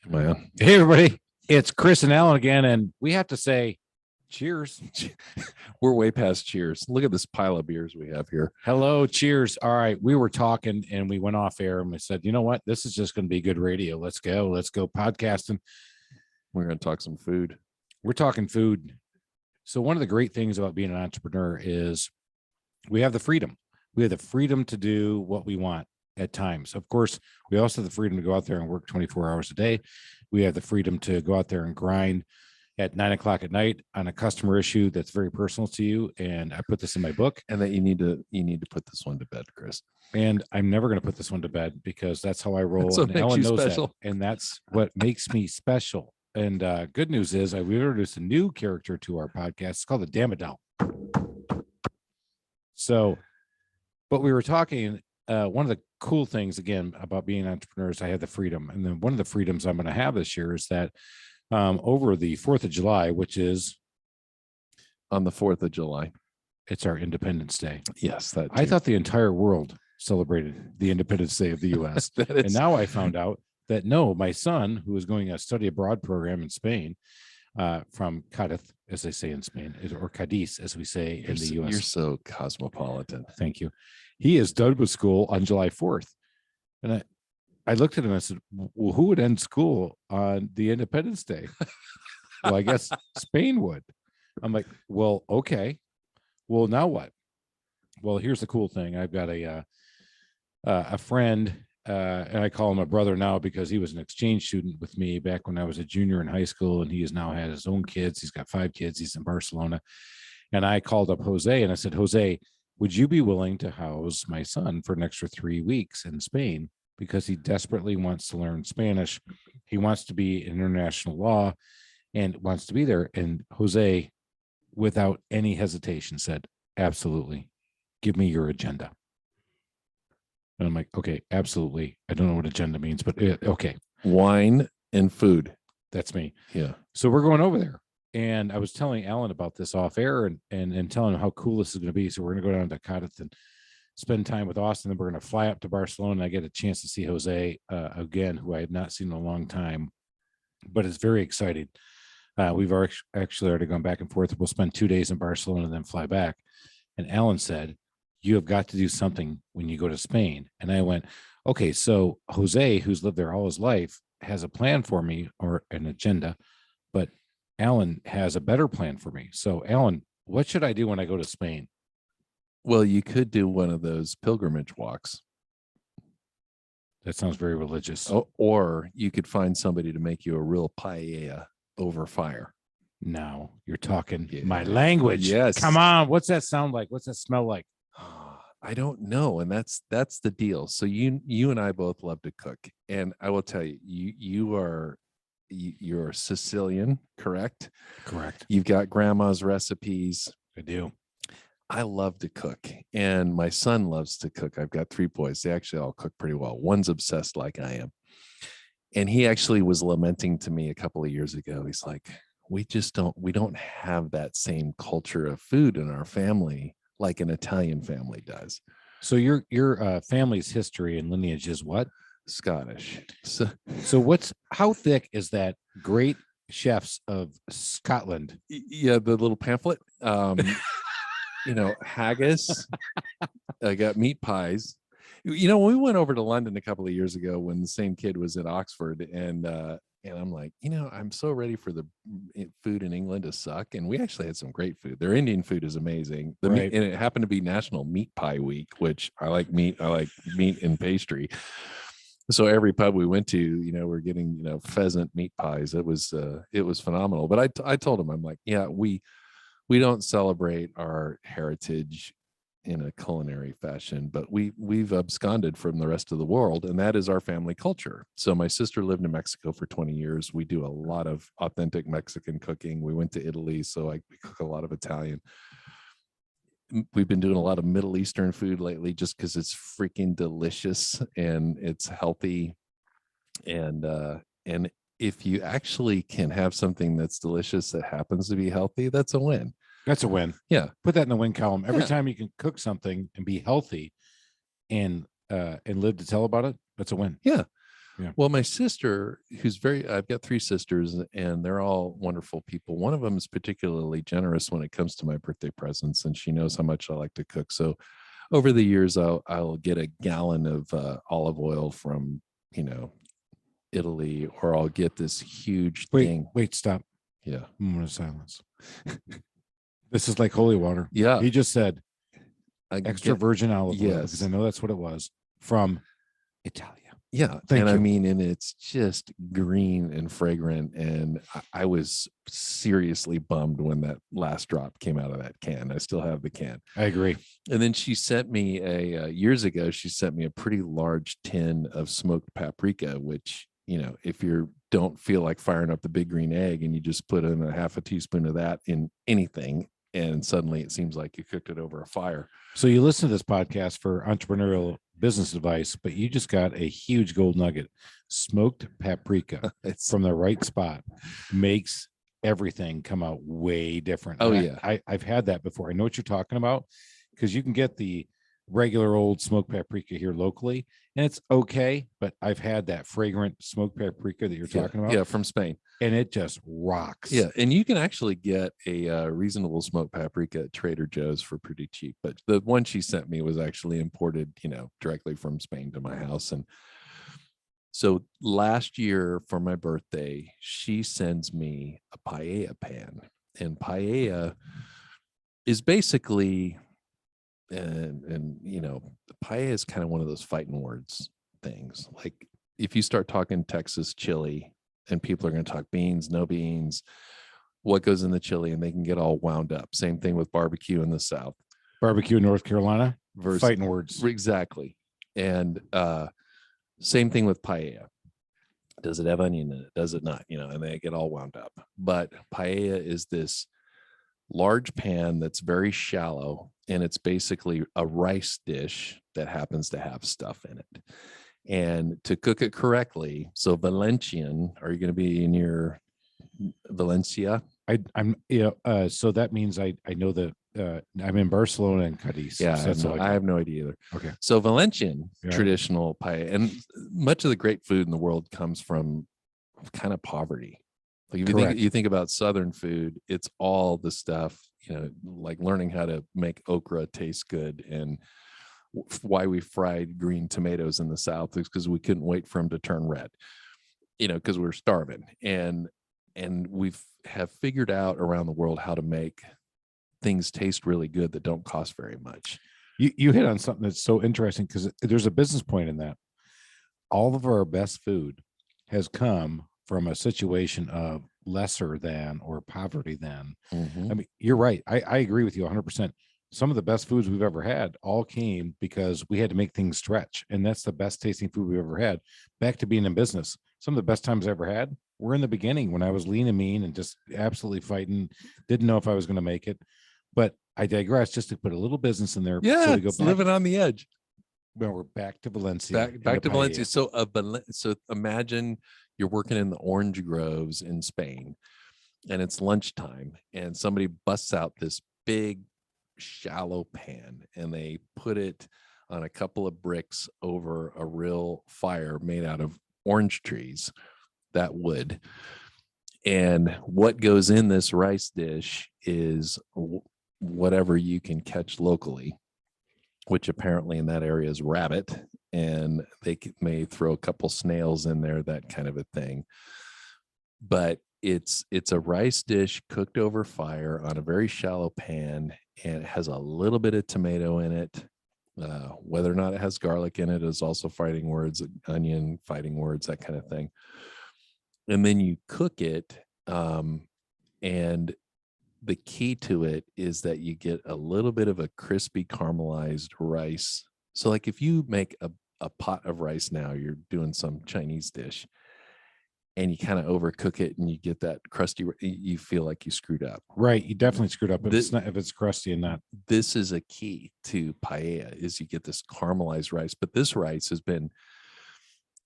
Am I on? Hey, everybody. It's Chris and Alan again, and we have to say cheers. We're way past cheers. Look at this pile of beers we have here. Hello, cheers. All right. We were talking and we went off air and we said, you know what? This is just going to be good radio. Let's go. Let's go podcasting. We're going to talk some food. We're talking food. So one of the great things about being an entrepreneur is we have the freedom. We have the freedom to do what we want at times. Of course, we also have the freedom to go out there and work 24 hours a day. We have the freedom to go out there and grind at 9 o'clock at night on a customer issue that's very personal to you. And I put this in my book. And that you need to put this one to bed, Chris. And I'm never going to put this one to bed because that's how I roll. That's what and makes Ellen you knows special. that. And that's what makes me special. And good news is we introduced a new character to our podcast. It's called the Damadel. So, but we were talking, one of the cool things again about being entrepreneurs, I had the freedom. And then one of the freedoms I'm going to have this year is that over the 4th of July, which is On the 4th of July. it's our Independence Day. Yes. That I too. thought the entire world celebrated the Independence Day of the U.S. That is- And now I found out that no, my son, who is going a study abroad program in Spain, from Cadiz, as they say in Spain, or Cadiz, as we say in the U.S. You're so cosmopolitan. Thank you. He is done with school on July 4th. And I looked at him and I said, well, who would end school on the Independence Day? Well, I guess Spain would. I'm like, well, okay. Well, now what? Well, here's the cool thing. I've got a friend, and I call him a brother now because he was an exchange student with me back when I was a junior in high school, and he has now had his own kids. He's got 5 kids. He's in Barcelona. And I called up Jose and I said, Jose, would you be willing to house my son for an extra 3 weeks in Spain? Because he desperately wants to learn Spanish. He wants to be in international law and wants to be there. And Jose, without any hesitation, said, absolutely. Give me your agenda. And I'm like, okay, absolutely. I don't know what agenda means, but okay. Wine and food. That's me. Yeah. So we're going over there. And I was telling Alan about this off air and telling him how cool this is going to be. So we're going to go down to Cadiz and spend time with Austin. Then we're going to fly up to Barcelona. I get a chance to see Jose again, who I had not seen in a long time, but it's very exciting. We've actually already gone back and forth. We'll spend 2 days in Barcelona and then fly back. And Alan said, you have got to do something when you go to Spain. And I went, okay, so Jose, who's lived there all his life, has a plan for me or an agenda, but Alan has a better plan for me. So Alan, what should I do when I go to Spain? Well, you could do one of those pilgrimage walks. That sounds very religious. Or you could find somebody to make you a real paella over fire. Now you're talking Yeah. my language. Yes. Come on. What's that sound like? What's that smell like? I don't know. And that's the deal. So you and I both love to cook. And I will tell you, you're Sicilian, correct? Correct. You've got grandma's recipes. I do. I love to cook, and my son loves to cook. I've got 3 boys. They actually all cook pretty well. One's obsessed like I am. And he actually was lamenting to me a couple of years ago. He's like, we don't have that same culture of food in our family like an Italian family does. So your family's history and lineage is what? Scottish. So how thick is that great chefs of Scotland? Yeah, the little pamphlet. Haggis. I got meat pies. When we went over to London a couple of years ago when the same kid was at Oxford, and I'm like, I'm so ready for the food in England to suck. And we actually had some great food. Their Indian food is amazing. Right. And it happened to be National Meat Pie Week, which I like meat. I like meat and pastry. So every pub we went to, we're getting, pheasant meat pies. It was phenomenal. But I told him, I'm like, yeah, we don't celebrate our heritage in a culinary fashion, but we've absconded from the rest of the world, and that is our family culture. So my sister lived in Mexico for 20 years. We do a lot of authentic Mexican cooking. We went to Italy, so we cook a lot of Italian. We've been doing a lot of Middle Eastern food lately just because it's freaking delicious and it's healthy. And if you actually can have something that's delicious that happens to be healthy, that's a win. That's a win. Yeah. Put that in the win column. Every Yeah. time you can cook something and be healthy and live to tell about it, that's a win. Yeah. Well, my sister, I've got 3 sisters and they're all wonderful people. One of them is particularly generous when it comes to my birthday presents, and she knows how much I like to cook. So over the years, I'll get a gallon of olive oil from, Italy, or I'll get this huge thing. Wait, stop. Yeah. Moment of silence. This is like holy water. Yeah. He just said extra get, virgin olive oil, yes, because I know that's what it was, from Italia. Yeah. Thank you. I mean, and it's just green and fragrant. And I was seriously bummed when that last drop came out of that can. I still have the can. I agree. And then she sent me years ago, she sent me a pretty large tin of smoked paprika, which, if you don't feel like firing up the big green egg and you just put in a half a teaspoon of that in anything, and suddenly it seems like you cooked it over a fire. So you listen to this podcast for entrepreneurial business advice, but you just got a huge gold nugget. Smoked paprika from the right spot makes everything come out way different. Oh, and yeah. I've had that before. I know what you're talking about, because you can get the regular old smoked paprika here locally, and it's okay, but I've had that fragrant smoked paprika that you're talking about. Yeah, from Spain. And it just rocks. Yeah, and you can actually get a reasonable smoked paprika at Trader Joe's for pretty cheap. But the one she sent me was actually imported, directly from Spain to my house. And so last year for my birthday, she sends me a paella pan, and paella is basically, and paella is kind of one of those fighting words things. Like if you start talking Texas chili, and people are going to talk beans, no beans, what goes in the chili, and they can get all wound up. Same thing with barbecue in the South. Barbecue in North Carolina, fighting words. Exactly. And same thing with paella. Does it have onion in it? Does it not? And they get all wound up. But paella is this large pan that's very shallow, and it's basically a rice dish that happens to have stuff in it. And to cook it correctly, so Valencian, are you going to be near Valencia? So that means I know that I'm in Barcelona and Cadiz. Yeah, so I have no idea either. Okay. So Valencian, traditional paella, and much of the great food in the world comes from kind of poverty. Like if you think about Southern food, it's all the stuff, like learning how to make okra taste good, and why we fried green tomatoes in the South is because we couldn't wait for them to turn red, because we're starving. And have figured out around the world how to make things taste really good that don't cost very much. You hit on something that's so interesting, because there's a business point in that. All of our best food has come from a situation of lesser than or poverty than. Mm-hmm. I mean, you're right. I agree with you 100%. Some of the best foods we've ever had all came because we had to make things stretch. And that's the best tasting food we've ever had. Back to being in business. Some of the best times I ever had were in the beginning, when I was lean and mean and just absolutely fighting. Didn't know if I was going to make it. But I digress, just to put a little business in there. Yeah, so we go it's living on the edge. Well, we're back to Valencia. Back to Valencia. So imagine you're working in the orange groves in Spain, and it's lunchtime, and somebody busts out this big shallow pan, and they put it on a couple of bricks over a real fire made out of orange trees, that wood. And what goes in this rice dish is whatever you can catch locally, which apparently in that area is rabbit, and they may throw a couple snails in there, that kind of a thing. But it's a rice dish cooked over fire on a very shallow pan, and it has a little bit of tomato in it. Whether or not it has garlic in it is also fighting words, onion, fighting words, that kind of thing. And then you cook it, and the key to it is that you get a little bit of a crispy caramelized rice. So like if you make a pot of rice now, you're doing some Chinese dish, and you kind of overcook it and you get that crusty, you feel like you screwed up. Right. You definitely screwed up if it's crusty and not. This is a key to paella, is you get this caramelized rice. But this rice has been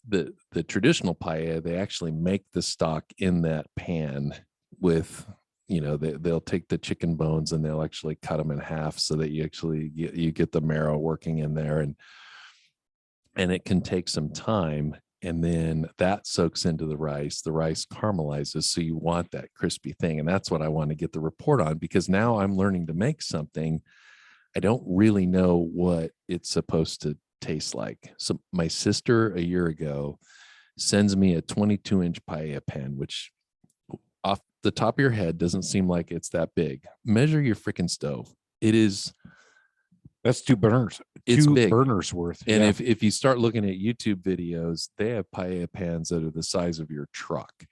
the traditional paella. They actually make the stock in that pan with, they'll take the chicken bones and they'll actually cut them in half so that you actually you get the marrow working in there. And it can take some time. and then that soaks into the rice caramelizes, so you want that crispy thing. And that's what I want to get the report on, because now I'm learning to make something. I don't really know what it's supposed to taste like. So my sister a year ago sends me a 22-inch paella pan, which off the top of your head doesn't seem like it's that big. Measure your freaking stove. It is, That's two burners. it's Two big. burners worth. And Yeah. if you start looking at YouTube videos, they have paella pans that are the size of your truck.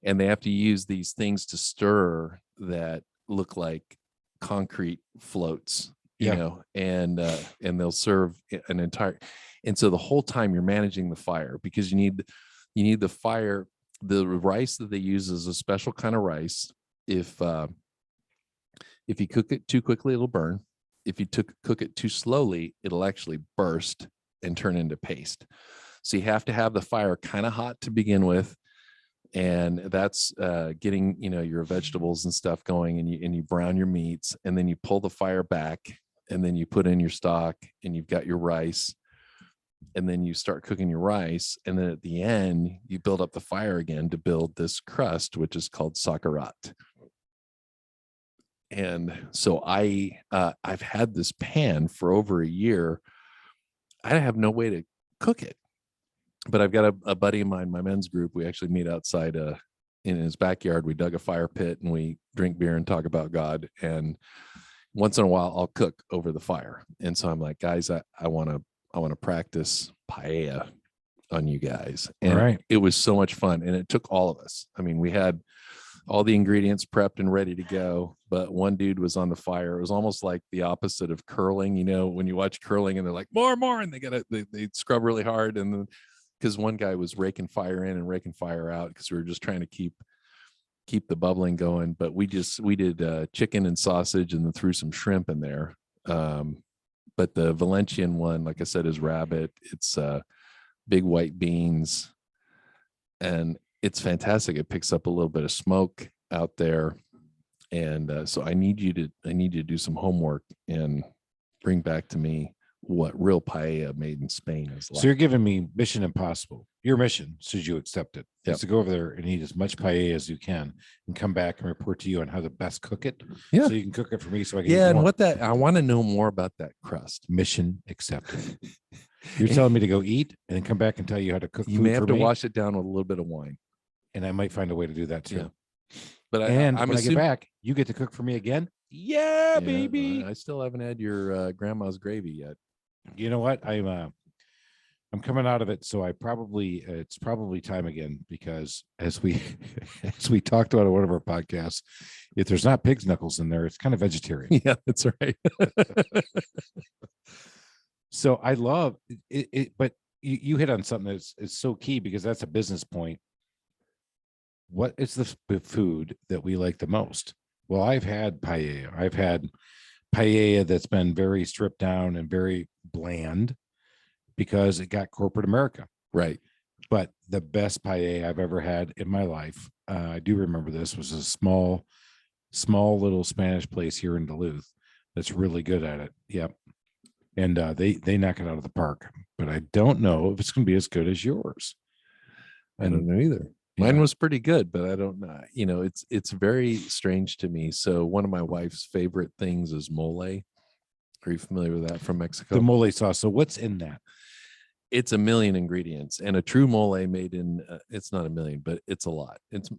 And they have to use these things to stir that look like concrete floats, Yeah. and they'll serve an entire. And so the whole time you're managing the fire, because you need the fire. The rice that they use is a special kind of rice. If you cook it too quickly, it'll burn. If you cook it too slowly, it'll actually burst and turn into paste. So you have to have the fire kind of hot to begin with, and that's getting your vegetables and stuff going, and you brown your meats, and then you pull the fire back, and then you put in your stock, and you've got your rice, and then you start cooking your rice, and then at the end you build up the fire again to build this crust, which is called sakarat. And so I've had this pan for over a year. I have no way to cook it, but I've got a buddy of mine, my men's group. We actually meet outside in his backyard. We dug a fire pit and we drink beer and talk about God. And once in a while I'll cook over the fire. And so I'm like, guys, I want to practice paella on you guys. And It was so much fun. And it took all of us. I mean, we had all the ingredients prepped and ready to go, but one dude was on the fire. It was almost like the opposite of curling. When you watch curling and they're like, more, and they scrub really hard. And then, because one guy was raking fire in and raking fire out, because we were just trying to keep the bubbling going. But we did chicken and sausage, and then threw some shrimp in there. But the Valencian one, like I said, is rabbit. It's big white beans, and it's fantastic. It picks up a little bit of smoke out there. And so I need you to do some homework and bring back to me what real paella made in Spain is like. So you're giving me mission impossible. Your mission, should you accept it, Yep. is to go over there and eat as much paella as you can and come back and report to you on how to best cook it. Yeah. So you can cook it for me so I can Yeah, eat and more. I want to know more about that crust. Mission accepted. You're telling me to go eat and then come back and tell you how to cook. You may have to wash it down with a little bit of wine. And I might find a way to do that too. Yeah. But when I get back, you get to cook for me again. Yeah, baby. I still haven't had your grandma's gravy yet. You know what? I'm coming out of it, so it's probably time again, because as we talked about on one of our podcasts, if there's not pig's knuckles in there, it's kind of vegetarian. Yeah, that's right. So I love it, but you hit on something that's so key, because that's a business point. What is the food that we like the most? Well, I've had paella. I've had paella that's been very stripped down and very bland because it got corporate America. Right. But the best paella I've ever had in my life, I do remember this, was a small little Spanish place here in Duluth that's really good at it. Yep. And they knock it out of the park. But I don't know if it's going to be as good as yours. I don't know either. Mine was pretty good, but I don't know. It's very strange to me. So one of my wife's favorite things is mole. Are you familiar with that from Mexico? The mole sauce. So what's in that? It's a million ingredients, and a true mole made in it's not a million, but it's a lot. It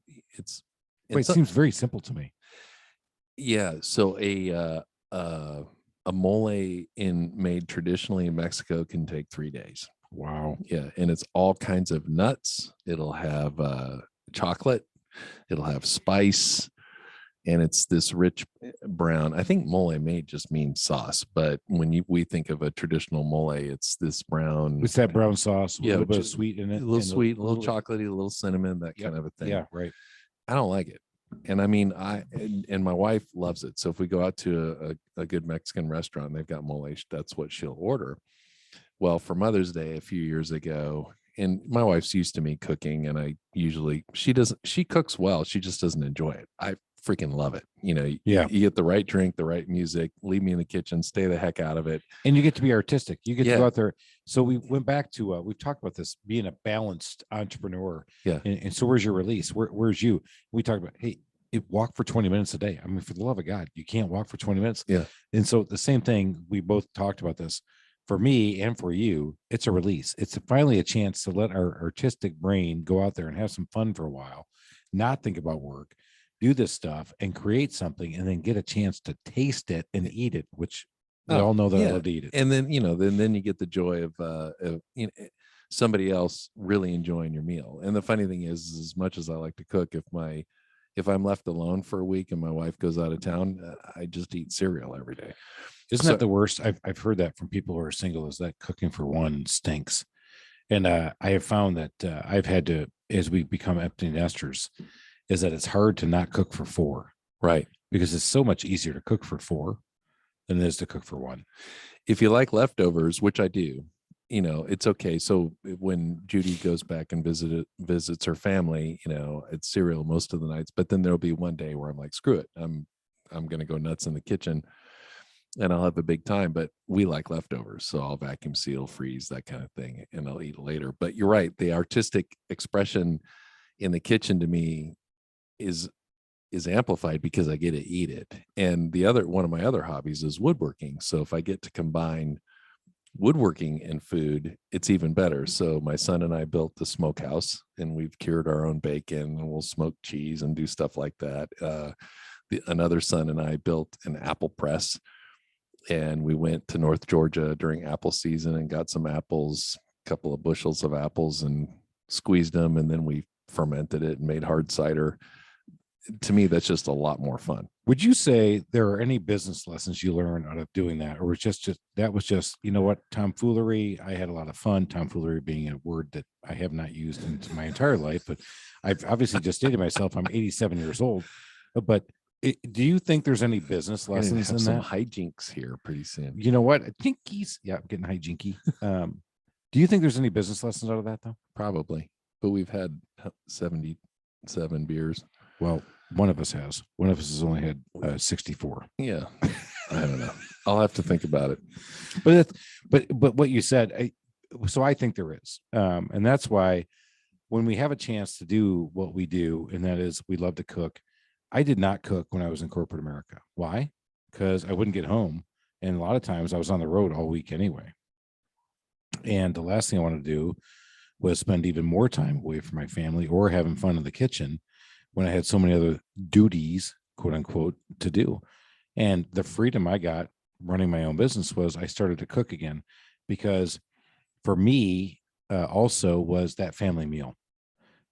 seems very simple to me. Yeah. So a mole made traditionally in Mexico can take 3 days. Wow. Yeah. And it's all kinds of nuts. It'll have chocolate. It'll have spice. And it's this rich brown. I think mole may just mean sauce, but when we think of a traditional mole, it's this brown. It's that brown sauce. A little bit of sweet in it. A little sweet, a little chocolatey, a little cinnamon, that kind of a thing. Yeah, right. I don't like it. And I mean, and my wife loves it. So if we go out to a good Mexican restaurant and they've got mole, that's what she'll order. Well, for Mother's Day a few years ago, and my wife's used to me cooking, and she cooks well. She just doesn't enjoy it. I freaking love it. Yeah. You get the right drink, the right music, leave me in the kitchen, stay the heck out of it. And you get to be artistic. You get to Yeah. go out there. So we went back to, we've talked about this being a balanced entrepreneur. Yeah. And so where's your release? Where's you? We talked about, hey, walk for 20 minutes a day. I mean, for the love of God, you can't walk for 20 minutes. Yeah. And so the same thing, we both talked about this. For me and for you, it's a release. It's finally a chance to let our artistic brain go out there and have some fun for a while, not think about work, do this stuff and create something, and then get a chance to taste it and eat it, which we all know that I love to eat it. And then, then you get the joy of somebody else really enjoying your meal. And the funny thing is, as much as I like to cook, if I'm left alone for a week and my wife goes out of town, I just eat cereal every day. Isn't that the worst? I've heard that from people who are single, is that cooking for one stinks. And I have found that I've had to, as we become empty nesters, is that it's hard to not cook for four. Right. Because it's so much easier to cook for four than it is to cook for one. If you like leftovers, which I do, it's okay. So when Judy goes back and visits her family, it's cereal most of the nights, but then there'll be one day where I'm like, screw it. I'm going to go nuts in the kitchen and I'll have a big time, but we like leftovers. So I'll vacuum seal, freeze, that kind of thing, and I'll eat it later. But you're right. The artistic expression in the kitchen to me is amplified because I get to eat it. And one of my other hobbies is woodworking. So if I get to combine woodworking and food, it's even better. So my son and I built the smokehouse, and we've cured our own bacon, and we'll smoke cheese and do stuff like that. Another son and I built an apple press, and we went to North Georgia during apple season and got some apples, a couple of bushels of apples, and squeezed them, and then we fermented it and made hard cider. To me, that's just a lot more fun. Would you say there are any business lessons you learned out of doing that, or was just that was just, you know what, tomfoolery? I had a lot of fun. Tomfoolery being a word that I have not used in my entire life, but I've obviously just stated myself. I'm 87 years old, but do you think there's any business lessons in some that? hijinks here pretty soon. You know what? Jinkies. Yeah, I'm getting hijinky. Do you think there's any business lessons out of that though? Probably, but we've had 77 beers. Well, one of us has. One of us has only had 64. Yeah, I don't know. I'll have to think about it. But what you said, so I think there is, and that's why when we have a chance to do what we do, and that is we love to cook. I did not cook when I was in corporate America. Why? Because I wouldn't get home, and a lot of times I was on the road all week anyway. And the last thing I wanted to do was spend even more time away from my family or having fun in the kitchen when I had so many other duties, quote unquote, to do. And the freedom I got running my own business was I started to cook again, because for me also was that family meal,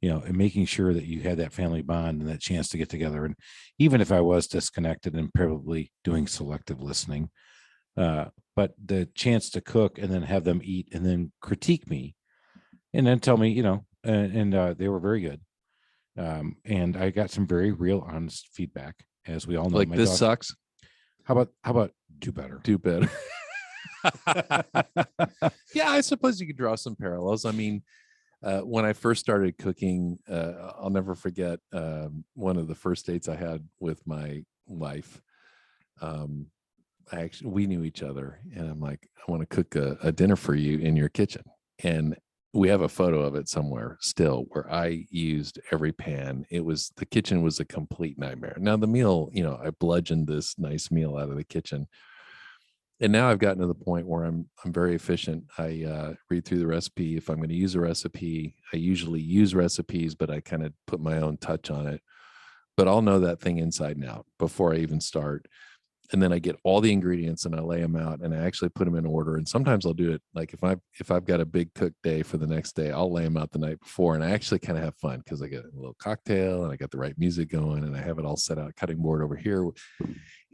and making sure that you had that family bond and that chance to get together. And even if I was disconnected and probably doing selective listening, but the chance to cook and then have them eat and then critique me and then tell me, and they were very good. And I got some very real, honest feedback, as we all know. Like, this sucks. How about do better? Do better. Yeah, I suppose you could draw some parallels. I mean, when I first started cooking, I'll never forget one of the first dates I had with my wife. We knew each other, and I'm like, I want to cook a dinner for you in your kitchen. And we have a photo of it somewhere still where I used every pan. The kitchen was a complete nightmare. Now the meal, I bludgeoned this nice meal out of the kitchen. And now I've gotten to the point where I'm very efficient. I read through the recipe. If I'm going to use a recipe, I usually use recipes, but I kind of put my own touch on it. But I'll know that thing inside and out before I even start. And then I get all the ingredients and I lay them out and I actually put them in order. And sometimes I'll do it like if I've got a big cook day for the next day, I'll lay them out the night before, and I actually kind of have fun because I get a little cocktail and I got the right music going and I have it all set out, cutting board over here,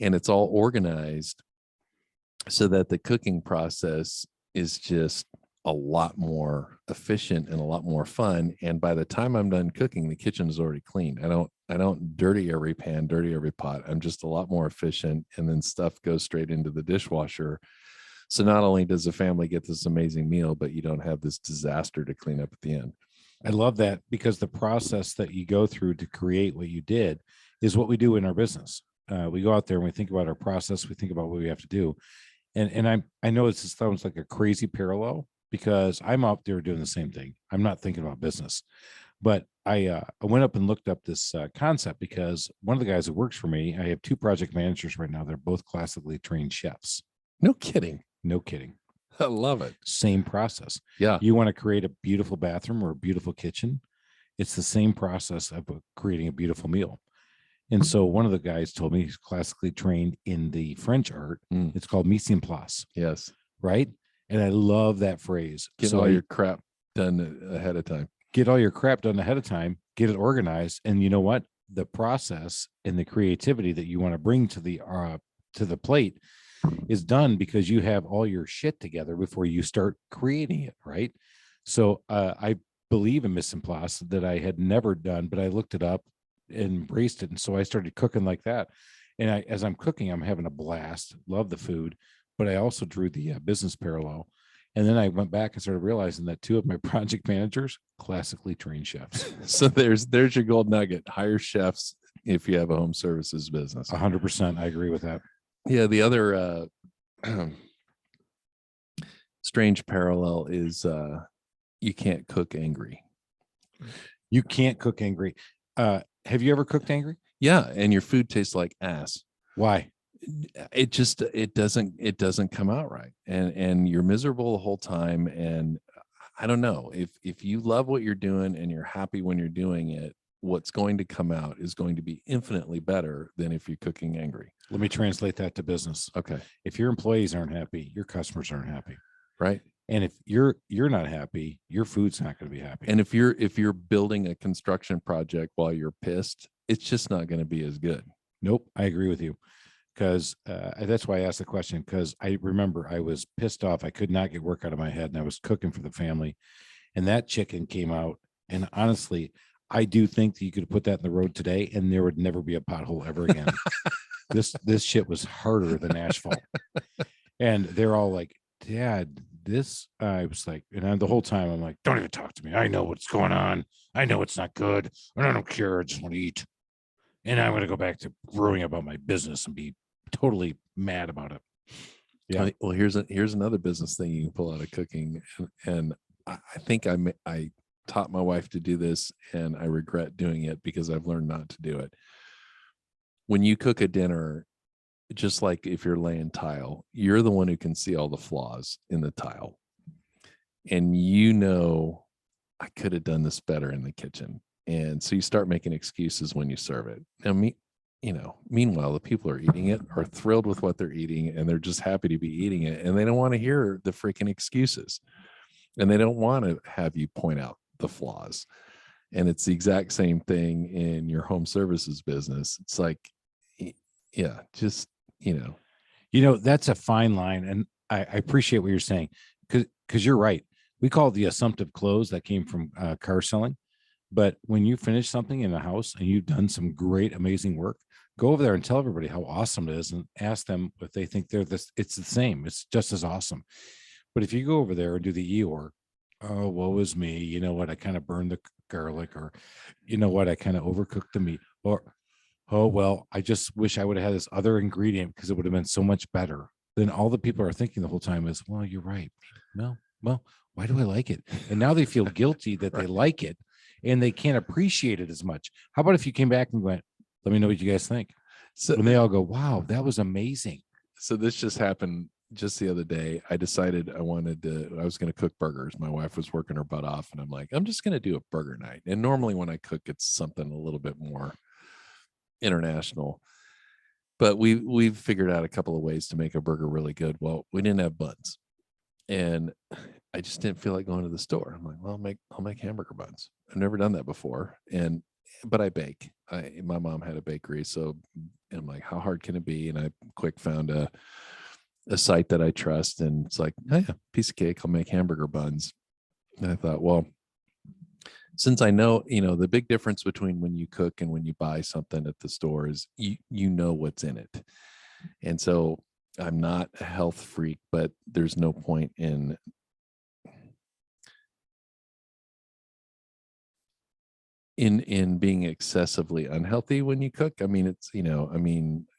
and it's all organized so that the cooking process is just a lot more efficient and a lot more fun. And by the time I'm done cooking, the kitchen is already clean. I don't dirty every pan, dirty every pot. I'm just a lot more efficient. And then stuff goes straight into the dishwasher. So not only does the family get this amazing meal, but you don't have this disaster to clean up at the end. I love that, because the process that you go through to create what you did is what we do in our business. We go out there and we think about our process. We think about what we have to do. And I know this sounds like a crazy parallel because I'm out there doing the same thing. I'm not thinking about business, but I went up and looked up this concept because one of the guys that works for me, I have two project managers right now. They're both classically trained chefs. No kidding. No kidding. I love it. Same process. Yeah. You want to create a beautiful bathroom or a beautiful kitchen. It's the same process of creating a beautiful meal. And so one of the guys told me he's classically trained in the French art. It's called mise en place. Yes. Right. And I love that phrase. Get all your crap done ahead of time. Get all your crap done ahead of time, get it organized. And you know what? The process and the creativity that you want to bring to the plate is done because you have all your shit together before you start creating it. Right. So I believe in mise en place that I had never done, but I looked it up and embraced it. And so I started cooking like that. And as I'm cooking, I'm having a blast, love the food, but I also drew the business parallel. And then I went back and started realizing that two of my project managers, classically trained chefs. So there's your gold nugget. Hire chefs if you have a home services business. 100%. I agree with that. Yeah. The other strange parallel is you can't cook angry. You can't cook angry. Have you ever cooked angry? Yeah. And your food tastes like ass. Why? It doesn't come out right. And you're miserable the whole time. And I don't know, if you love what you're doing and you're happy when you're doing it, what's going to come out is going to be infinitely better than if you're cooking angry. Let me translate that to business. Okay. If your employees aren't happy, your customers aren't happy. Right. And if you're not happy, your food's not going to be happy. And if you're building a construction project while you're pissed, it's just not going to be as good. Nope. I agree with you. Because that's why I asked the question, because I remember I was pissed off. I could not get work out of my head, and I was cooking for the family, and that chicken came out. And honestly, I do think that you could put that in the road today, and there would never be a pothole ever again. This shit was harder than asphalt. And they're all like, "Dad, this." I was like, and the whole time I'm like, "Don't even talk to me. I know what's going on. I know it's not good, and I don't care. I just want to eat." And I'm going to go back to worrying about my business and be totally mad about it. Yeah. Well, here's another business thing you can pull out of cooking. And I think I taught my wife to do this, and I regret doing it because I've learned not to do it. When you cook a dinner, just like if you're laying tile, you're the one who can see all the flaws in the tile. And I could have done this better in the kitchen. And so you start making excuses when you serve it. Now, meanwhile, the people who are eating it are thrilled with what they're eating, and they're just happy to be eating it. And they don't want to hear the freaking excuses, and they don't want to have you point out the flaws. And it's the exact same thing in your home services business. It's like, yeah, just, that's a fine line. And I appreciate what you're saying, because you're right. We call it the assumptive close that came from car selling. But when you finish something in a house and you've done some great, amazing work, go over there and tell everybody how awesome it is, and ask them if they think it's the same. It's just as awesome. But if you go over there and do the Eeyore, oh, woe is me. You know what? I kind of burned the garlic, or you know what? I kind of overcooked the meat, or, oh, well, I just wish I would have had this other ingredient because it would have been so much better. Then all the people are thinking the whole time is, well, you're right. Well, why do I like it? And now they feel guilty that they like it, and they can't appreciate it as much. How about if you came back and went, let me know what you guys think. So when they all go, wow, that was amazing. So this just happened just the other day. I decided I was going to cook burgers. My wife was working her butt off, and I'm like, I'm just going to do a burger night. And normally when I cook, it's something a little bit more international, but we've figured out a couple of ways to make a burger really good. Well, we didn't have buns, and I just didn't feel like going to the store. I'm like, well, I'll make hamburger buns. I've never done that before. But I bake. My mom had a bakery. So I'm like, how hard can it be? And I quick found a site that I trust. And it's like, oh yeah, piece of cake. I'll make hamburger buns. And I thought, well, since I know, the big difference between when you cook and when you buy something at the store is you know what's in it. And so I'm not a health freak, but there's no point in in being excessively unhealthy when you cook. I mean, it's,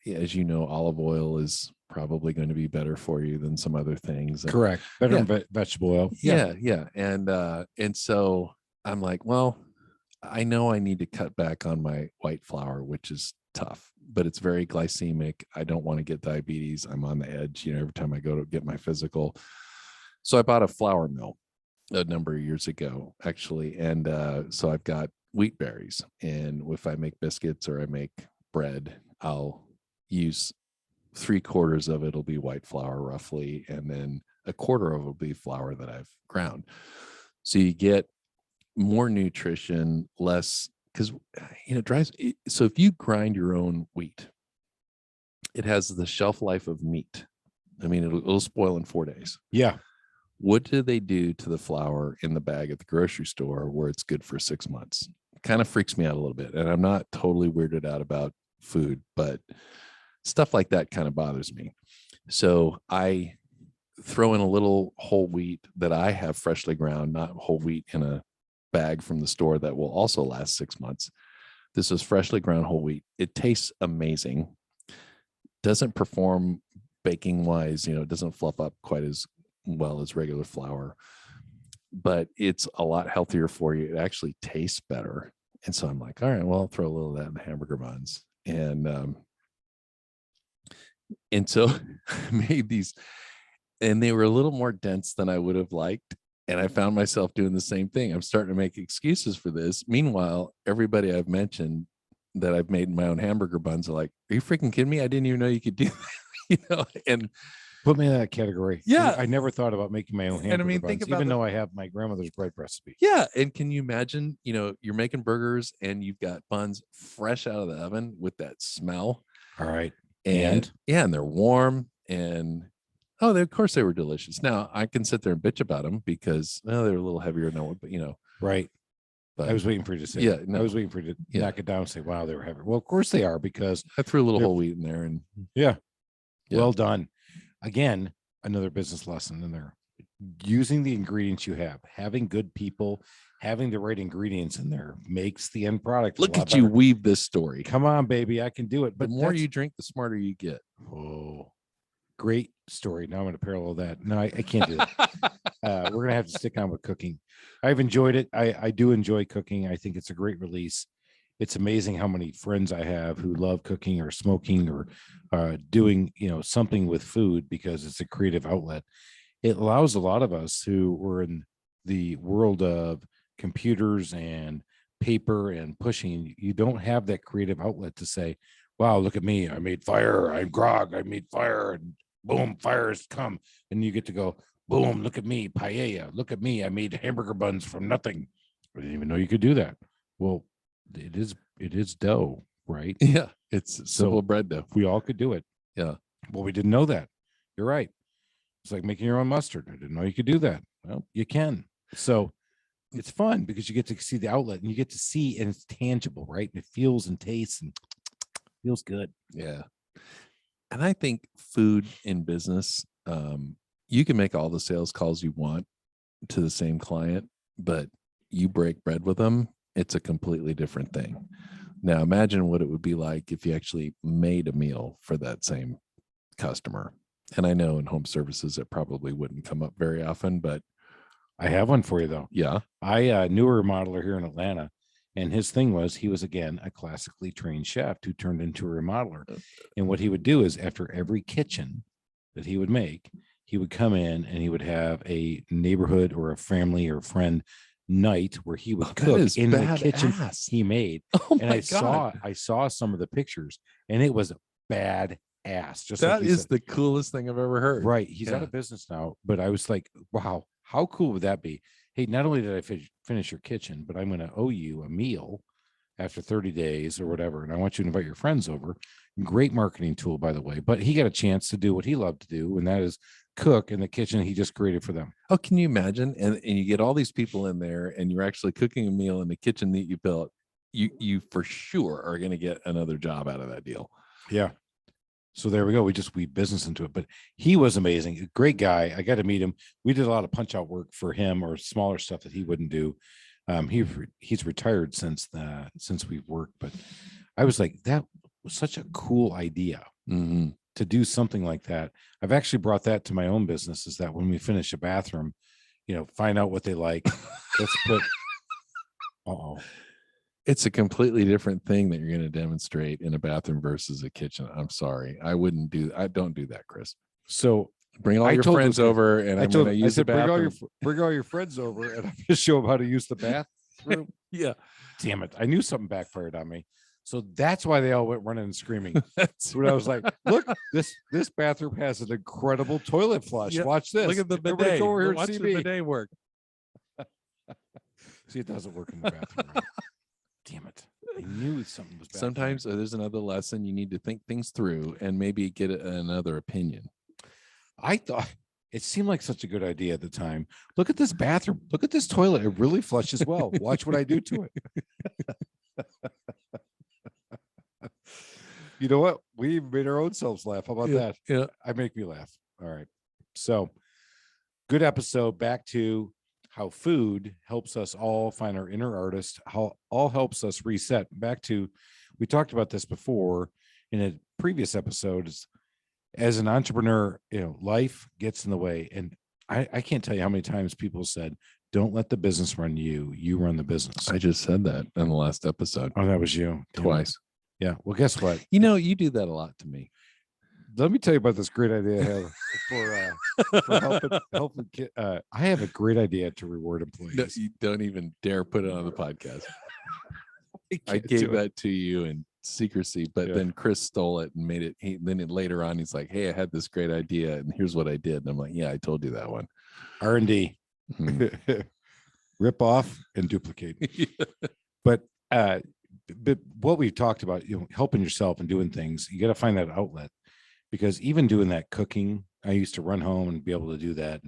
as you know, olive oil is probably going to be better for you than some other things. Correct. Better Yeah. than vegetable oil. Yeah. And so I'm like, well, I know I need to cut back on my white flour, which is tough, but it's very glycemic. I don't want to get diabetes. I'm on the edge, every time I go to get my physical. So I bought a flour mill a number of years ago, actually. And so I've got wheat berries. And if I make biscuits or I make bread, I'll use 3/4 of it'll be white flour roughly. And then 1/4 of it will be flour that I've ground. So you get more nutrition, less, because it drives. So if you grind your own wheat, it has the shelf life of meat. I mean, it'll spoil in 4 days. Yeah. What do they do to the flour in the bag at the grocery store where it's good for 6 months? Kind of freaks me out a little bit. And I'm not totally weirded out about food, but stuff like that kind of bothers me. So I throw in a little whole wheat that I have freshly ground, not whole wheat in a bag from the store that will also last 6 months. This is freshly ground whole wheat. It tastes amazing. Doesn't perform baking wise, it doesn't fluff up quite as well as regular flour, but it's a lot healthier for you. It actually tastes better. And so I'm like, all right, well, I'll throw a little of that in the hamburger buns. And so I made these, and they were a little more dense than I would have liked. And I found myself doing the same thing. I'm starting to make excuses for this. Meanwhile, everybody I've mentioned that I've made my own hamburger buns are like, are you freaking kidding me? I didn't even know you could do that, and put me in that category. Yeah. I never thought about making my own hamburger buns, think about even though I have my grandmother's bread recipe. Yeah. And can you imagine, you're making burgers and you've got buns fresh out of the oven with that smell. All right. And they're warm and of course they were delicious. Now I can sit there and bitch about them because they're a little heavier now, but right. But I was waiting for you to say, I was waiting for you to knock it down and say, wow, they were heavy. Well, of course they are, because I threw a little whole wheat in there and well done. Again, another business lesson in there. Using the ingredients you have, having good people, having the right ingredients in there makes the end product. Look at you weave this story. Come on, baby, I can do it. But the more you drink, the smarter you get. Oh, great story. Now I'm going to parallel that. No, I can't do it. We're going to have to stick on with cooking. I've enjoyed it. I do enjoy cooking. I think it's a great release. It's amazing how many friends I have who love cooking or smoking or doing, something with food, because it's a creative outlet. It allows a lot of us who were in the world of computers and paper and pushing, you don't have that creative outlet to say, wow, look at me. I made fire. I'm grog. I made fire. And boom, fires come. And you get to go, boom, look at me. Paella. Look at me. I made hamburger buns from nothing. I didn't even know you could do that. Well, it is dough, right? Yeah. It's simple bread dough. We all could do it. Yeah. Well, we didn't know that. You're right. It's like making your own mustard. I didn't know you could do that. Well, you can. So it's fun because you get to see the outlet and you get to see, and it's tangible, right? And it feels and tastes and feels good. Yeah. And I think food in business, you can make all the sales calls you want to the same client, but you break bread with them, it's a completely different thing. Now imagine what it would be like if you actually made a meal for that same customer. And I know in home services it probably wouldn't come up very often, but I have one for you though. Yeah. I knew a remodeler here in Atlanta, and his thing was he was, again, a classically trained chef who turned into a remodeler. And what he would do is after every kitchen that he would make, he would come in and he would have a neighborhood or a family or friend night where he would cook in the kitchen he made. Oh and my God. I saw some of the pictures, and it was bad ass. Just that like is the coolest thing I've ever heard. Right. He's out of business now, but I was like, wow, how cool would that be? Hey, not only did I finish your kitchen, but I'm going to owe you a meal after 30 days or whatever. And I want you to invite your friends over. Great marketing tool, by the way. But he got a chance to do what he loved to do, and that is cook in the kitchen he just created for them. Oh, can you imagine? And you get all these people in there and you're actually cooking a meal in the kitchen that you built. You for sure are going to get another job out of that deal. Yeah. So there we go. We just weave business into it, but he was amazing. A great guy. I got to meet him. We did a lot of punch out work for him or smaller stuff that he wouldn't do. He's retired since we've worked, but I was like, that was such a cool idea Mm-hmm. to do something like that. I've actually brought that to my own business, is that when we finish a bathroom, find out what they like. Let's put, oh, It's a completely different thing that you're going to demonstrate in a bathroom versus a kitchen. I'm sorry. I don't do that, Chris. so Bring all I your told friends those guys- over and I'm going to I use the said, bring bathroom. all your friends over and I'm going to show them how to use the bathroom. Yeah. Damn it. I knew something backfired on me. So that's why they all went running and screaming. That's When I was like, look, this bathroom has an incredible toilet flush. Yeah, Watch this. Look at the Everybody bidet. come over here and Watch see the me. bidet work. See, it doesn't work in the bathroom. Right? Damn it. I knew something was bad. Sometimes there's another lesson. You need to think things through and maybe get another opinion. I thought it seemed like such a good idea at the time. Look at this bathroom. Look at this toilet. It really flushes well. Watch what I do to it. You know what? We made our own selves laugh. How about that? Yeah. I make me laugh. All right. So good episode. Back to how food helps us all find our inner artist, how all helps us reset. Back to, we talked about this before in a previous episode. As an entrepreneur, life gets in the way. And I can't tell you how many times people said, don't let the business run you. You run the business. I just said that in the last episode. Oh, that was you. Damn Twice. it. Yeah. Well, guess what? You do that a lot to me. Let me tell you about this great idea I have for helping kid. I have a great idea to reward employees. No, you don't even dare put it on the podcast. I can't gave do it. that to you in secrecy, but then Chris stole it and made it. Later on, he's like, "Hey, I had this great idea, and here's what I did." And I'm like, "Yeah, I told you that one." R&D, rip off and duplicate. But what we've talked about, helping yourself and doing things, you got to find that outlet. Because even doing that cooking, I used to run home and be able to do that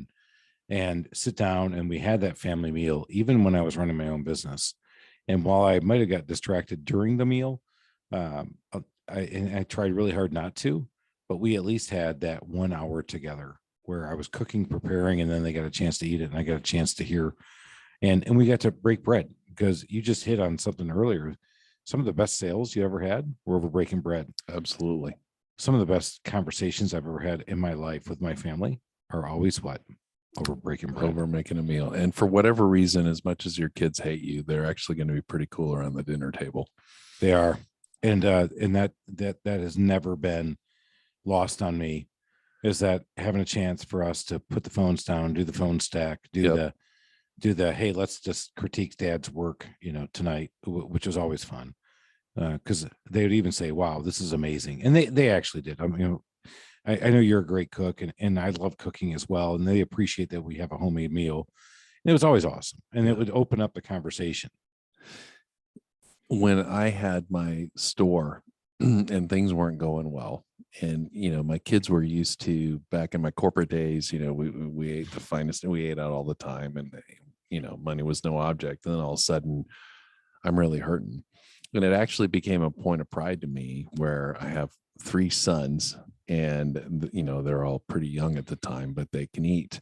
and sit down, and we had that family meal, even when I was running my own business. And while I might have got distracted during the meal, I tried really hard not to, but we at least had that 1 hour together where I was cooking, preparing, and then they got a chance to eat it, and I got a chance to hear, and we got to break bread, because you just hit on something earlier. Some of the best sales you ever had were over breaking bread. Absolutely. Some of the best conversations I've ever had in my life with my family are always what? Over breaking bread. Over making a meal. And for whatever reason, as much as your kids hate you, they're actually going to be pretty cool around the dinner table. They are. And that has never been lost on me, is that having a chance for us to put the phones down, do the phone stack, do the, hey, let's just critique dad's work, tonight, which was always fun. Because they would even say, wow, this is amazing. And they actually did. I mean, I know you're a great cook, and I love cooking as well. And they appreciate that we have a homemade meal. And it was always awesome. And it would open up the conversation. When I had my store and things weren't going well, and my kids were used to, back in my corporate days, we ate the finest, and we ate out all the time, and money was no object. And then all of a sudden I'm really hurting. And it actually became a point of pride to me, where I have 3 sons, and they're all pretty young at the time, but they can eat.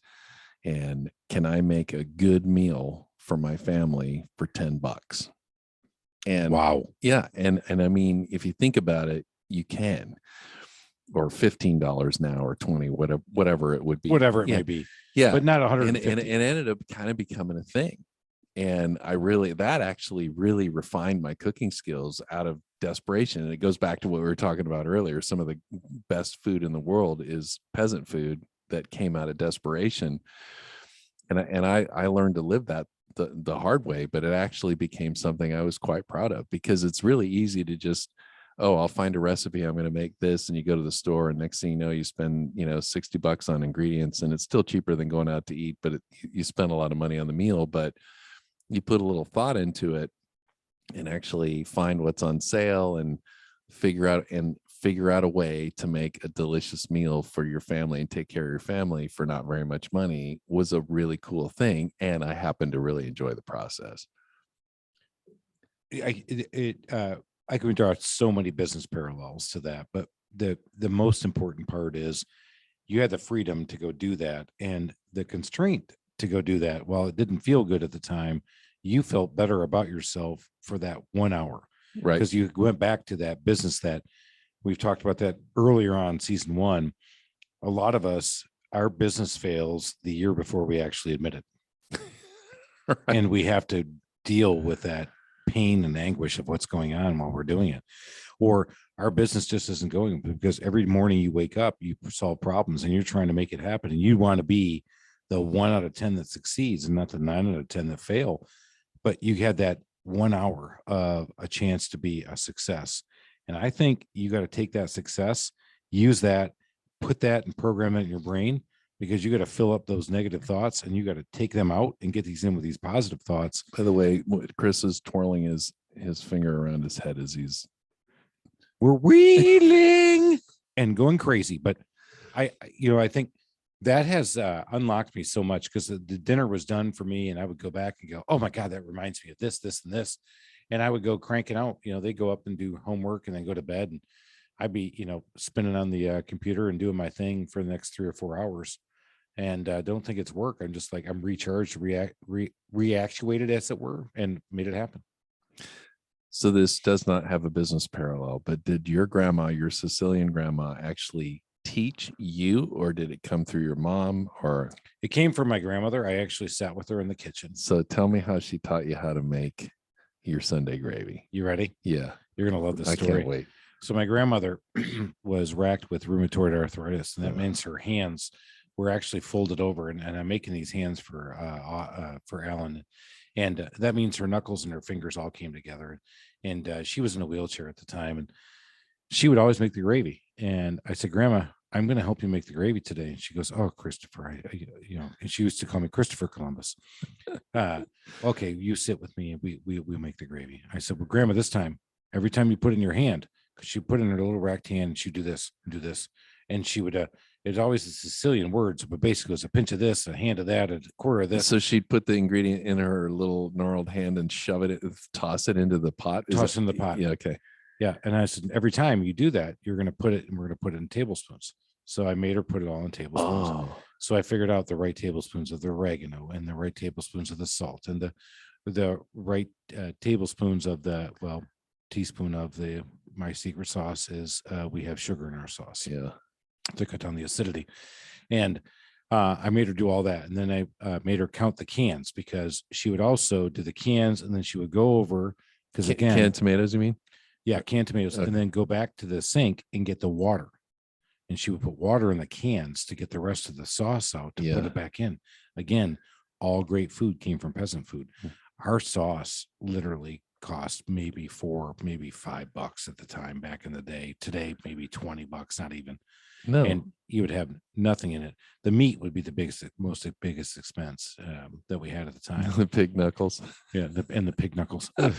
And can I make a good meal for my family for $10? And wow. Yeah. And I mean, if you think about it, you can, or $15 now, or 20, whatever it would be, whatever it may be. Yeah. But not 150. And it ended up kind of becoming a thing. And that actually really refined my cooking skills out of desperation. And it goes back to what we were talking about earlier. Some of the best food in the world is peasant food that came out of desperation. And I learned to live that the hard way, but it actually became something I was quite proud of, because it's really easy to just, I'll find a recipe, I'm going to make this. And you go to the store, and next thing you know, you spend, $60 on ingredients, and it's still cheaper than going out to eat, but you spend a lot of money on the meal. But you put a little thought into it and actually find what's on sale and figure out a way to make a delicious meal for your family and take care of your family for not very much money, was a really cool thing. And I happen to really enjoy the process. I can draw so many business parallels to that, but the most important part is you had the freedom to go do that, and the constraint to go do that. While it didn't feel good at the time, you felt better about yourself for that 1 hour Right. because you went back to that business that we've talked about that earlier on season 1. A lot of us, our business fails the year before we actually admit it. Right. And we have to deal with that pain and anguish of what's going on while we're doing it. Or our business just isn't going because every morning you wake up, you solve problems and you're trying to make it happen. And you want to be the 1 out of 10 that succeeds and not the 9 out of 10 that fail. But you had that 1 hour of a chance to be a success. And I think you got to take that success, use that, put that and program it in your brain, because you got to fill up those negative thoughts and you got to take them out and get these in with these positive thoughts. By the way, Chris is twirling his finger around his head as we're wheeling and going crazy. But I think that has unlocked me so much because the dinner was done for me and I would go back and go, oh my God, that reminds me of this, this, and this. And I would go cranking out, they go up and do homework and then go to bed. And I'd be, spinning on the computer and doing my thing for the next 3 or 4 hours. And don't think it's work. I'm just like, I'm recharged, reactuated as it were, and made it happen. So this does not have a business parallel, but did your grandma, your Sicilian grandma, actually teach you, or did it come through your mom? Or it came from my grandmother. I actually sat with her in the kitchen. So tell me how she taught you how to make your Sunday gravy. You ready? Yeah. You're going to love this story. I can't wait. So my grandmother was racked with rheumatoid arthritis, and that means her hands were actually folded over. And I'm making these hands for Alan. And that means her knuckles and her fingers all came together. And she was in a wheelchair at the time. And she would always make the gravy. And I said, Grandma, I'm going to help you make the gravy today. And she goes, oh, Christopher, and she used to call me Christopher Columbus. Okay, you sit with me and we'll make the gravy. I said, well, Grandma, this time, every time you put it in your hand, because she put it in her little racked hand and she'd do this and do this. And she would, it's always the Sicilian words, but basically it was a pinch of this, a hand of that, a quarter of this. So she'd put the ingredient in her little gnarled hand and shove it, toss it into the pot. Toss in the pot. Yeah. Okay. Yeah. And I said, every time you do that, you're going to put it, and we're going to put it in tablespoons. So I made her put it all in tablespoons. Oh. So I figured out the right tablespoons of the oregano and the right tablespoons of the salt and the right tablespoons of teaspoon of my secret sauce is we have sugar in our sauce. Yeah. To cut down the acidity. And I made her do all that. And then I made her count the cans, because she would also do the cans and then she would go over, because again, canned tomatoes, you mean? Yeah, canned tomatoes. Okay. And then go back to the sink and get the water. And she would put water in the cans to get the rest of the sauce out to put it back in. Again, all great food came from peasant food. Our sauce literally cost maybe $4, maybe $5 at the time back in the day. Today, maybe $20, not even. No. And you would have nothing in it. The meat would be the biggest expense that we had at the time. The pig knuckles. Yeah, the pig knuckles to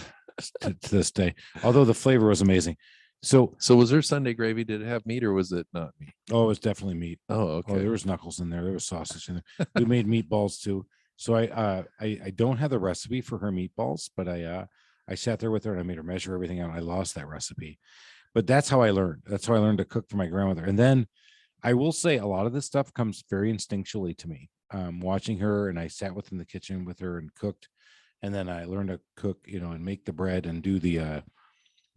this day. Although the flavor was amazing. So was there Sunday gravy? Did it have meat or was it not meat? Oh, it was definitely meat. Oh, okay. Oh, there was knuckles in there. There was sausage in there. We made meatballs too. So I don't have the recipe for her meatballs, but I sat there with her and I made her measure everything out. I lost that recipe, but that's how I learned. That's how I learned to cook for my grandmother. And then I will say a lot of this stuff comes very instinctually to me. Watching her, and I sat within the kitchen with her and cooked, and then I learned to cook, and make the bread and do the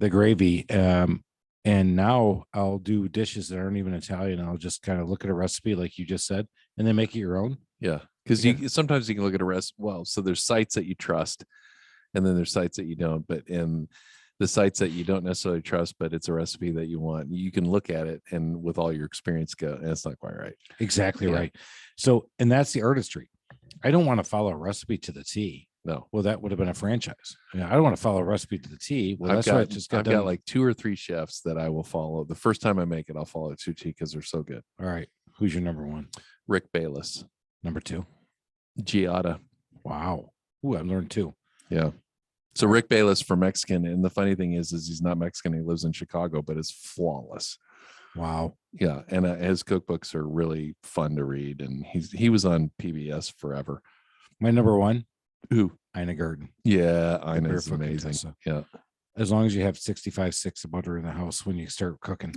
gravy. And now I'll do dishes that aren't even Italian. I'll just kind of look at a recipe like you just said, and then make it your own. Yeah, because sometimes you can look at a recipe. Well, so there's sites that you trust, and then there's sites that you don't. But in the sites that you don't necessarily trust, but it's a recipe that you want, you can look at it and with all your experience go, that's not quite right. Exactly right. So, and that's the artistry. I don't want to follow a recipe to the T. No. Well, that would have been a franchise. I don't want to follow a recipe to the T. Well, I've got like 2 or 3 chefs that I will follow. The first time I make it, I'll follow it to T because they're so good. All right. Who's your number 1? Rick Bayless. Number 2? Giada. Wow. Ooh, I learned 2. Yeah. So Rick Bayless for Mexican. And the funny thing is he's not Mexican. He lives in Chicago, but it's flawless. Wow. Yeah. And his cookbooks are really fun to read. And he was on PBS forever. My number 1. Who? Ina Garten. Yeah, Ina's amazing. Contessa. Yeah. As long as you have 65 sticks of butter in the house when you start cooking.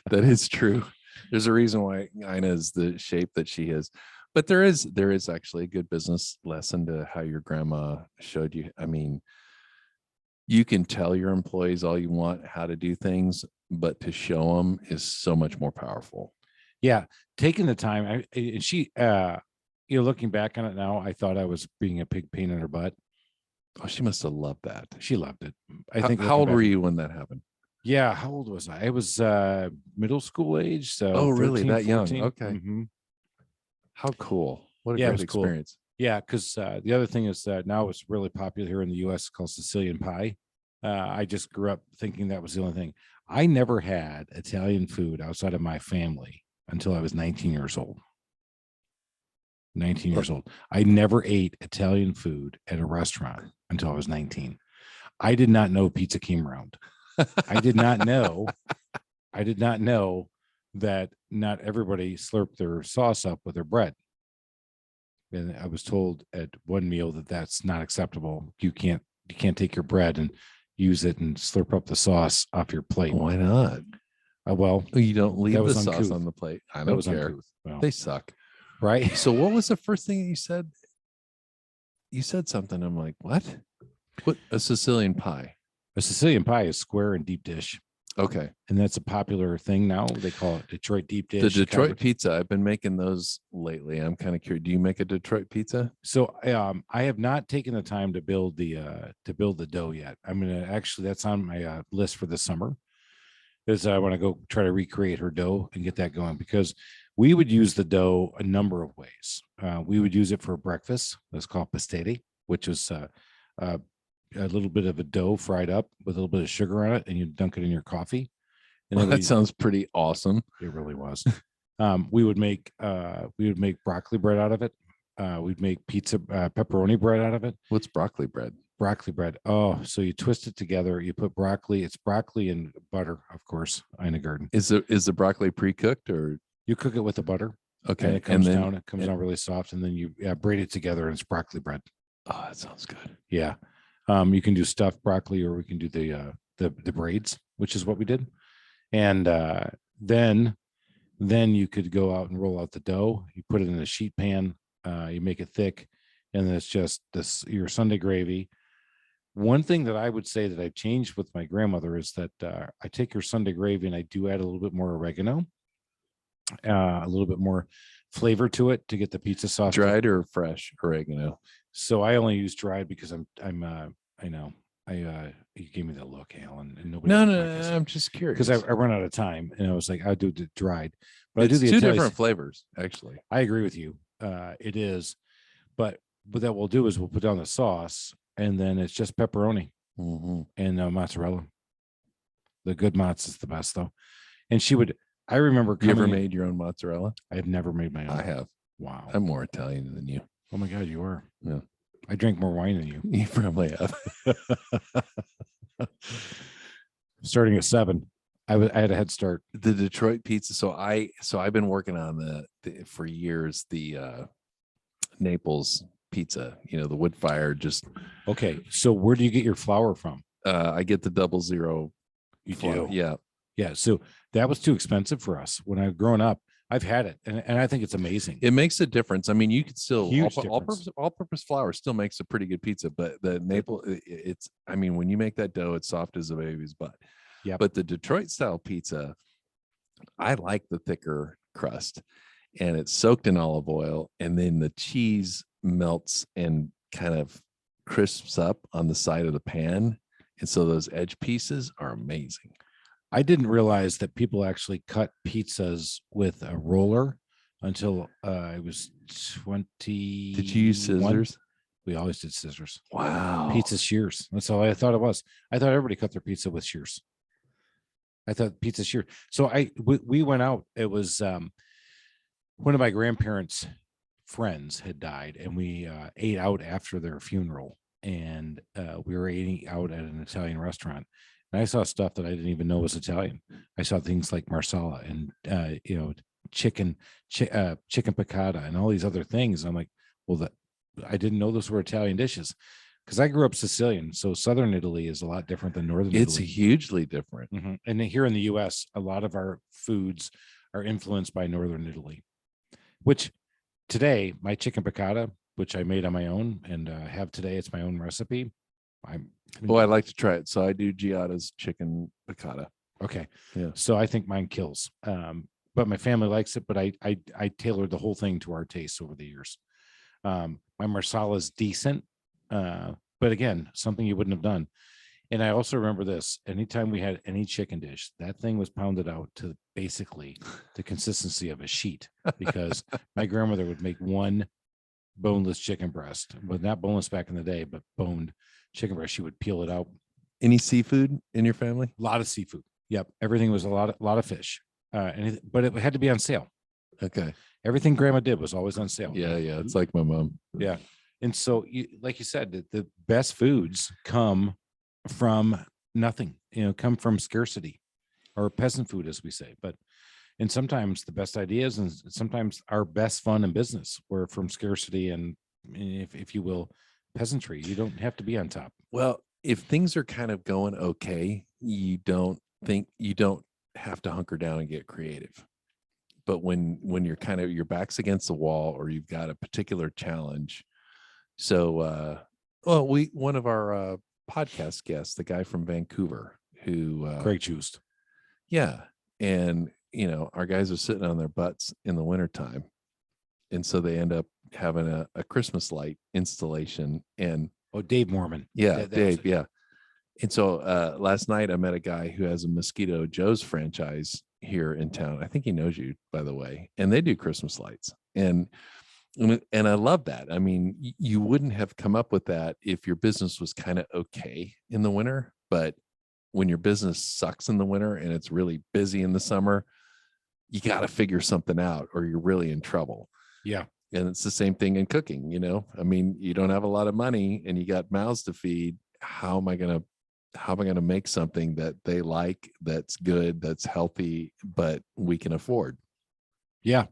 That is true. There's a reason why Ina is the shape that she is. But there is actually a good business lesson to how your grandma showed you. I mean, you can tell your employees all you want how to do things, but to show them is so much more powerful. Yeah, taking the time. And she, looking back on it now, I thought I was being a big pain in her butt. Oh, she must have loved that. She loved it. I How, think. how looking old were back- you when that happened? Yeah, how old was I? I was middle school age, so Oh, really? 13, That young? 14. Okay. Mhm. How cool. What a Yeah, it great was cool. experience. Yeah, because the other thing is that now it's really popular here in the U.S. called Sicilian pie. I just grew up thinking that was the only thing. I never had Italian food outside of my family until I was 19 years old. 19 years old. I never ate Italian food at a restaurant until I was 19. I did not know pizza came around. I did not know. I did not know that not everybody slurped their sauce up with their bread. And I was told at one meal that that's not acceptable. You can't take your bread and use it and slurp up the sauce off your plate. Why not? Well, You don't leave was the sauce uncouth. on the plate. I that don't was care. uncouth. Well, They suck. right? So what was the first thing you said? You said something. I'm like, what? What? A Sicilian pie. A Sicilian pie is square and deep dish. Okay. And that's a popular thing now. They call it Detroit deep dish. The Detroit pizza. I've been making those lately. I'm kind of curious. Do you make a Detroit pizza? So I have not taken the time to build the dough yet. I'm gonna actually, that's on my list for the summer. Is I want to go try to recreate her dough and get that going, because we would use the dough a number of ways. We would use it for breakfast. That's called pastéti, which is a little bit of a dough fried up with a little bit of sugar on it, and you dunk it in your coffee. And Well, then that sounds pretty awesome. it really was. We would make broccoli bread out of it. We'd make pepperoni bread out of it. What's broccoli bread? Broccoli bread. Oh, so you twist it together. You put broccoli. It's broccoli and butter, of course, in a garden. Is the broccoli pre-cooked or You cook it with the butter. okay? And it comes down. It comes down really soft, and then you braid it together, and it's broccoli bread. Oh, that sounds good. Yeah. You can do stuffed broccoli, or we can do the braids, which is what we did. And then you could go out and roll out the dough. You put it in a sheet pan. You make it thick, and then it's just your Sunday gravy. One thing that I would say that I've changed with my grandmother is that I take her Sunday gravy and I do add a little bit more oregano, a little bit more flavor to it to get the pizza sauce. Dried or fresh oregano? So I only use dried because I know you gave me that look, Alan, and nobody. No, I'm just curious because I run out of time, and I was like, I'll do the dried, but it's I do the two Italian. different flavors, actually. I agree with you. It is, but what that we'll do is we'll put down the sauce, and then it's just pepperoni and mozzarella. The good mozz is the best, though. And she would. I remember. You ever made your own mozzarella? I have never made my own. I have. Wow. I'm more Italian than you. Oh my God, you are. Yeah. I drink more wine than you. You probably have. Starting at 7, I had a head start. The Detroit pizza. So I've been working on for years the Naples pizza. The wood fire. Just Okay. So where do you get your flour from? I get the 00. You flour. do. Yeah. Yeah. So that was too expensive for us when I've grown up. I've had it, and I think it's amazing. It makes a difference. I mean, you could still Huge all-purpose flour still makes a pretty good pizza, but the Naples, it's. I mean, when you make that dough, it's soft as a baby's butt. Yeah. But the Detroit style pizza, I like the thicker crust, and it's soaked in olive oil, and then the cheese melts and kind of crisps up on the side of the pan, and so those edge pieces are amazing. I didn't realize that people actually cut pizzas with a roller until I was 20. Did you use scissors? We always did scissors. Wow. Pizza shears. That's all I thought it was. I thought everybody cut their pizza with shears. I thought pizza shear. So we went out. It was one of my grandparents' friends had died, and we ate out after their funeral, and we were eating out at an Italian restaurant. And I saw stuff that I didn't even know was Italian. I saw things like marsala and chicken piccata and all these other things. I'm like, well, I didn't know those were Italian dishes, because I grew up Sicilian. So Southern Italy is a lot different than Northern Italy. It's hugely different. And here in the U.S., a lot of our foods are influenced by Northern Italy, which today, my chicken piccata, which I made on my own and have today, it's my own recipe. I'm Oh, I'd like to try it. So I do Giada's chicken piccata. okay. Yeah. So I think mine kills. But my family likes it, but I tailored the whole thing to our tastes over the years. My marsala is decent, but again, something you wouldn't have done. And I also remember this: anytime we had any chicken dish, that thing was pounded out to basically the consistency of a sheet, because my grandmother would make one boneless chicken breast, but not boneless back in the day, but boned chicken breast. She would peel it out. Any seafood in your family? A lot of seafood. Yep, everything was a lot of fish. But it had to be on sale. Okay. Everything grandma did was always on sale. Yeah. Yeah. It's like my mom. Yeah. And so, like you said, the best foods come from nothing, come from scarcity, or peasant food, as we say. And sometimes the best ideas and sometimes our best fun in business were from scarcity and, if you will, peasantry. You don't have to be on top. Well, if things are kind of going okay, you don't have to hunker down and get creative. But when you're kind of your back's against the wall, or you've got a particular challenge. So one of our podcast guests, the guy from Vancouver, who Craig Juiced. yeah. And our guys are sitting on their butts in the wintertime. And so they end up having a Christmas light installation. And Dave Mormon. yeah, Dave, yeah. And so last night I met a guy who has a Mosquito Joe's franchise here in town. I think he knows you, by the way. And they do Christmas lights. And I love that. I mean, you wouldn't have come up with that if your business was kind of okay in the winter. But when your business sucks in the winter and it's really busy in the summer, you got to figure something out, or you're really in trouble. Yeah. And it's the same thing in cooking. I mean, you don't have a lot of money and you got mouths to feed. How am I going to make something that they like, that's good, that's healthy, but we can afford? Yeah.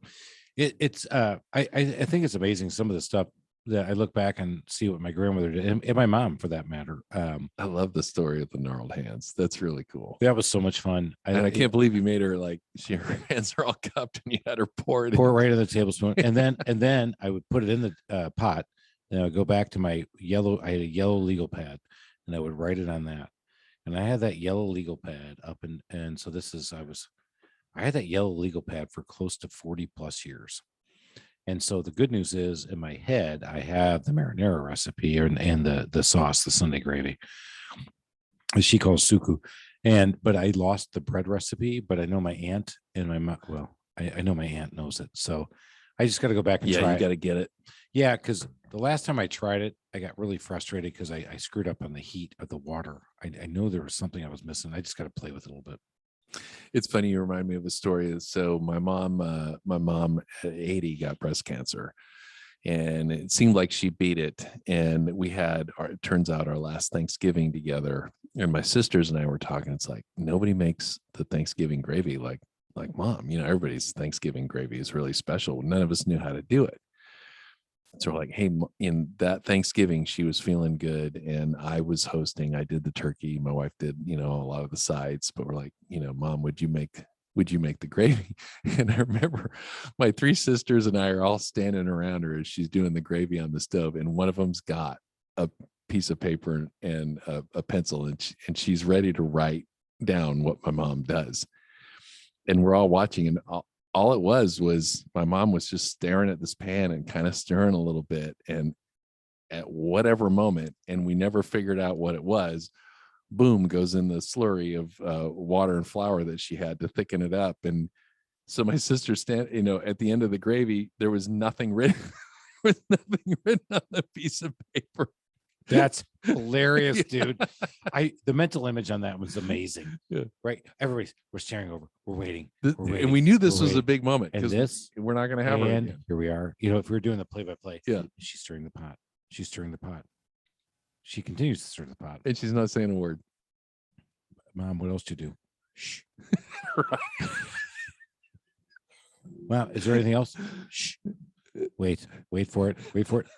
It's I think it's amazing, some of the stuff that I look back and see what my grandmother did, and my mom for that matter. I love the story of the gnarled hands. That's really cool. That was so much fun. And I can't believe you made her, like, her hands are all cupped and you had her pour it right in the tablespoon, and then I would put it in the pot. Then I would go back to my yellow. I had a yellow legal pad, and I would write it on that. And I had that yellow legal pad up, and so I had that yellow legal pad for close to 40 plus years. And so the good news is, in my head, I have the marinara recipe and the sauce, the Sunday gravy, as she calls suku. But I lost the bread recipe, but I know my aunt and my mom. Well, I know my aunt knows it. So I just got to go back and try you it. got to get it. Yeah, because the last time I tried it, I got really frustrated because I screwed up on the heat of the water. I know there was something I was missing. I just got to play with it a little bit. It's funny, you remind me of a story. So my mom at 80 got breast cancer, and it seemed like she beat it. And we had it turns out, our last Thanksgiving together, and my sisters and I were talking. It's like, nobody makes the Thanksgiving gravy like Mom. Everybody's Thanksgiving gravy is really special. None of us knew how to do it. So we're like, hey, in that Thanksgiving, she was feeling good and I was hosting. I did the turkey. My wife did, a lot of the sides, but we're like, Mom, would you make the gravy? And I remember my three sisters and I are all standing around her as she's doing the gravy on the stove. And one of them's got a piece of paper and a pencil, and she's ready to write down what my mom does. And we're all watching, and all it was my mom was just staring at this pan and kind of stirring a little bit, and at whatever moment, and we never figured out what it was, boom goes in the slurry of water and flour that she had to thicken it up. And so my sister at the end of the gravy, there was nothing written. There was nothing written on the piece of paper. That's hilarious, dude. The mental image on that was amazing. Yeah. Right. We're staring over. We're waiting. And we knew this was a big moment, because we're not going to have her. And here we are. If we were doing the play-by-play, yeah, she's stirring the pot. She's stirring the pot. She continues to stir the pot. And she's not saying a word. Mom, what else do you do? Shh. Right. Wow. Is there anything else? Shh. Wait for it.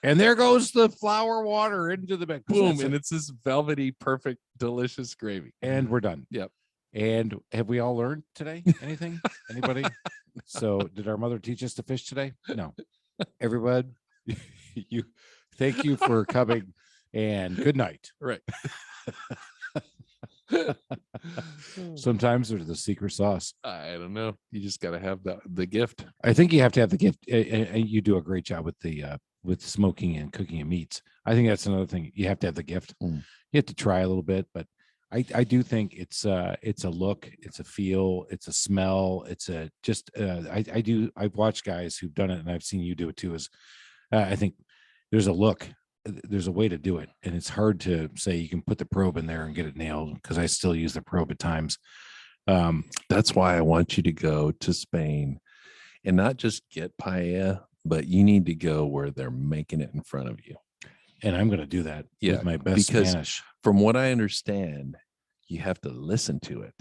And there goes the flour water into the bag. Boom. And it's this velvety, perfect, delicious gravy. And we're done. Yep. And have we all learned today anything? Anybody? So did our mother teach us to fish today? No. Everyone, you thank you for coming and good night. Right. Sometimes there's the secret sauce. I don't know. You just got to have the gift. I think you have to have the gift. And you do a great job with smoking and cooking of meats. I think that's another thing. You have to have the gift. Mm. You have to try a little bit, but I do think it's a look, it's a feel, it's a smell, it's a just I've watched guys who've done it, and I've seen you do it too. I think there's a look, there's a way to do it, and it's hard to say you can put the probe in there and get it nailed, because I still use the probe at times. That's why I want you to go to Spain and not just get paella, but you need to go where they're making it in front of you. And I'm going to do that with my best because Spanish. From what I understand, you have to listen to it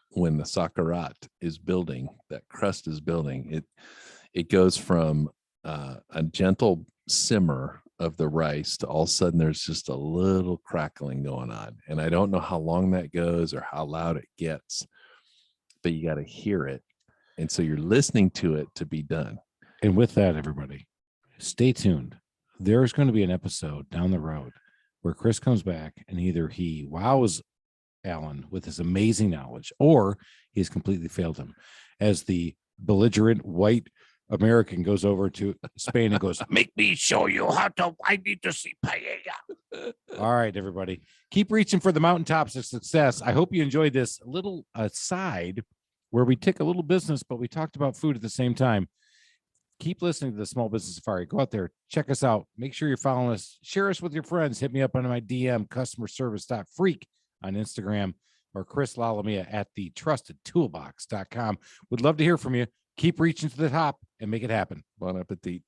when the sacarat is building, that crust is building. It goes from a gentle simmer of the rice to all of a sudden there's just a little crackling going on. And I don't know how long that goes or how loud it gets, but you got to hear it. And so you're listening to it to be done. And with that, everybody, stay tuned. There's going to be an episode down the road where Chris comes back and either he wows Alan with his amazing knowledge, or he's completely failed him as the belligerent white American goes over to Spain and goes, "Make me show you how to, I need to see paella." All right, everybody, keep reaching for the mountaintops of success. I hope you enjoyed this little aside where we took a little business, but we talked about food at the same time. Keep listening to the Small Business Safari. Go out there, check us out. Make sure you're following us. Share us with your friends. Hit me up on my DM, customerservice.freak on Instagram, or Chris Lalamia at thetrustedtoolbox.com. Would love to hear from you. Keep reaching to the top and make it happen. Bon appetit.